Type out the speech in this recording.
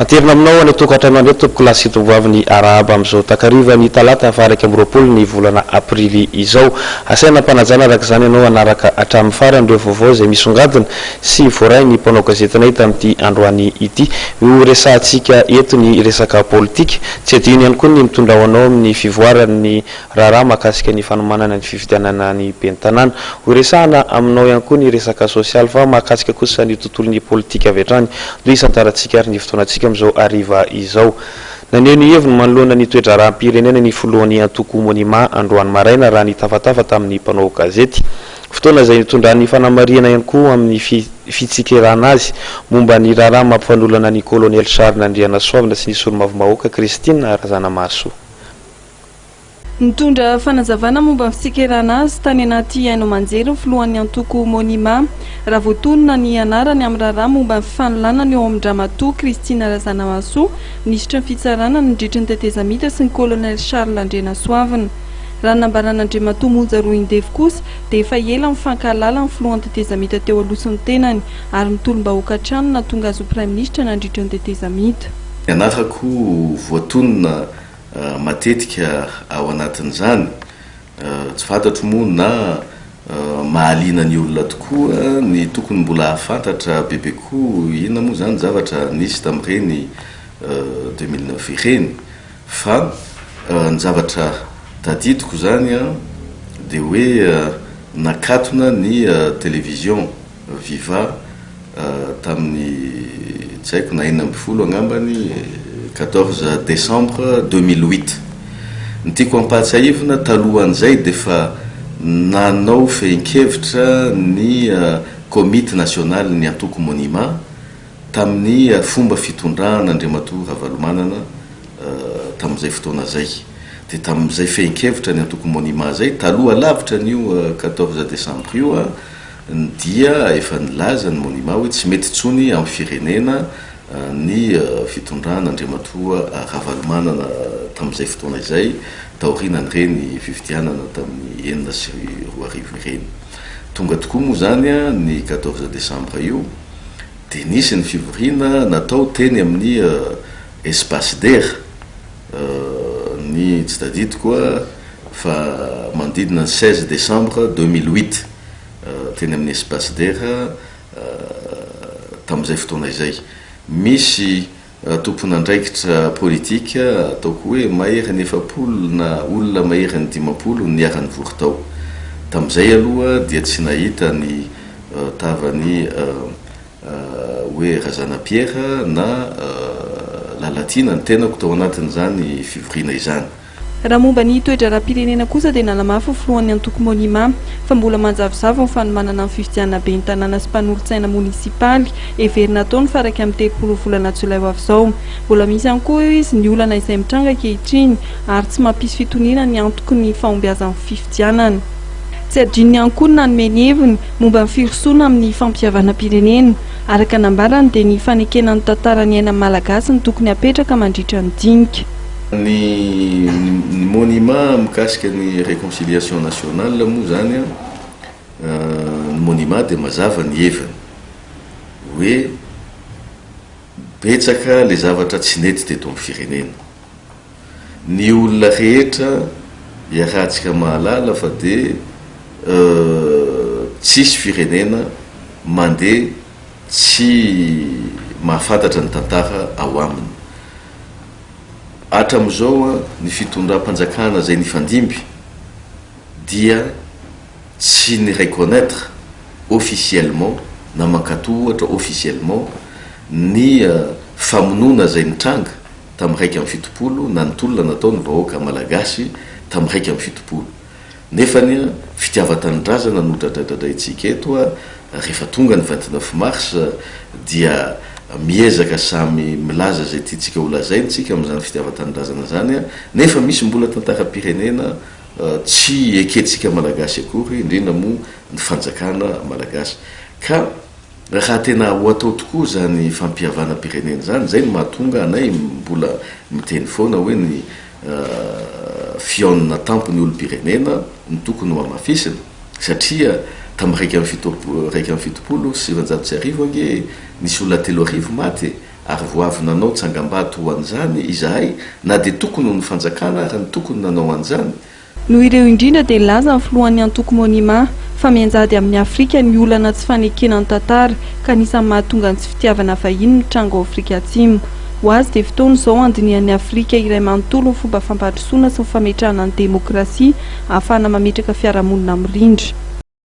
Aterina aminao any tokantrano topoko lasy tovavy araba amizao takariva ny talata faraka amroapolo ny volana aprily izao. Asaina mpanajana araka izany ianao anaraka hatramin'ny farany ireo vaovao izay misongadina sy voaray ny mpanao gazetinay tamin'ity androany ity. Io resantsika eto ny resaka politika, tsy adino ihany koa ny mitondra ho anao amin'ny fivoaran'ny raharaha mahakasika ny fanomanana ny fifidianana ny ben'ny tanàna. Ho resahana aminao ihany koa ny resaka sosialy fa mahakasika kosa ny tontolon'ny politika avy hatrany. Do isantarantsika ary ny fotoanantsika amizao ariva izao. Naneho ny heviny manoloana ny toetra raharaham-pirenena ny foloan'ny antoko monima androany maraina raha ny tafatafa tamin'ny mpanao gazety. Fotoana izay nitondran'ny fanamarihana ihany koa amin'ny fitsikerana azy momba ny raharaha mampifanolana ny kolonel Charles Nandrianasoavina sy ny solombavambahoaka Christine Razanamaso. Nitondra fanazavana momba ny fitsikerana azy tany anaty Haino Manjery filohan'ny antoko monima raha voatonona ny anarany amin'ny raharaha momba ny fanolanana eo amin'ny Ndramatoa Christine Razanamaso nisitra ny fitsarana nandritry ny tetezamita sy ny kolonel Charles Nandrianasoavina. Raha nambarana Andriamatoa monja roa indefy kosa dia efa ela mifankahalala ny filohan'ny tetezamita teo alosin'ny tenany ary mitolom-bahoaka hatrany nahatonga azy ho Prime Ministre nandritry ny tetezamita. Ianarako voatonona matetika ao anatin'izany tsy fantatro moa na mahaliana ny olona tokoa ny tokony mbola hafantatra bebe koa inona moa zany zavatra nisy tamin'ireny 2009 ireny fa ny zavatra tadidiko zany dia hoe nakatona ny télévision Viva tamin'ny tsy haiko na 40 angambany 14 décembre 2008. Ny tiako ampahatsiahivina talohan'izay dia fa nanao fehinkevitra ny komity national ny antoko monima tamin'ny fomba fitondrana Andriamatoa Ravalomanana tamin'izay fotoana zay. Dia tamin'izay fehinkevitra ny antoko monima zay taloha lavitra n'io 14 décembre io dia efa nilaza ny monima hoe tsy mety tsony amin'ny firenena ny fitondrana Andriamatoa Ravalomanana tamin'izay fotoana izay taorinan'ireny fifidianana tamin'ny 4 sy 20 ireny. Tonga tokoa moa zany ny 14 décembre io dia nisy ny fivoriana natao teny amin'ny espace d'air ny tsy tadidiko fa mandidina ny 16 décembre 2008 teny amin'ny espace d'air tamin'izay fotoana izay. Misy tompon'andraikitra politika ataoko hoe mahery 40 na olona mahery 50 niarany vory tao. Tamin'izay aloha dia tsy nahita ny tavany hoe Razanapierre na Lalatina ny tenako tao anatin'izany fivoriana izany. Raha momba ny toetra raharaham-pirenena kosa dia nanamafy filohan'ny antoko monima fa mbola manjavozavo ny fanomanana ny fifidianana ben'ny tanàna sy mpanolontsaina munisipaly heverina taony faraka amin'ny 30 volana Jolay ho avy izao. Mbola misy ihany koa izy ny olana izay mitranga ankehitriny ary tsy mampisy fitoniana ny antoko ny fahombiazan'ny fifidianana. Tsy adinony ihany koa ny nanome heviny momba ny firosoana amin'ny fampihavana-pirenena. Araka nambarany dia ny fanekenan'ny tantaran'ny aina malagasy ny tokony hapetraka mandritra ny dinika. Ny monima mikasika ny réconciliation nationale moa zany ny monima dia mazava ny heviny hoe betsaka le zavatra tsy nety teto amin'ny firenena. Ny olona rehetra iarahantsika mahalala fa dia tsisy firenena mandeha tsy mahafantatra ny tantara ao aminy. Hatramin'izao ny fitondram-panjakana zay nifandimby dia tsy ny reconnaître officiellement na mankatohatra officiellement ny famonoana zay nitranga tamin'ny 1/70 na ny tolona nataony vahoaka malagasy tamin'ny 1/70. Nefany fitiavan-tanindrazana nodradradradraitsika eto rehefa tonga ny 29 mars dia miezaka samy milaza zay tiatsika ho lazaintsika amin'izany fitiavan-tanindrazana zany nefa misy mbola tantaram-pirenena tsy eketsika malagasy akory indrindra moa ny fanjakana malagasy. Ka raha tena ho atao tokoa zany fampihavana-pirenena zany zay no mahatonga anay mbola miteny foana hoe ny fiaonana tampony olo-pirenena ny tokony ho amafisina satria tamin'ny 1/70 sy 700 ange nisy olona 3 arivo maty ary voavinanao tsangam-bato ho an'izany izahay na dia tokony ho ny fanjakana ary ny tokony nanao an'izany. Noho ireo indrindra dia laza ny filohan'ny antoko monima fa mianjady amin'ny Afrika ny olana tsy fanekenany tantara ka anisan'ny mahatonga ny tsy fitiavana vahiny ny trango Afrika Atsimo. Ho azy dia fotoana izao andinian'ny Afrika iray manontolo ny fomba fampandrosoana sy ny fametrahana ny demokrasia ahafahana mametraka fiarahamonina mirindra.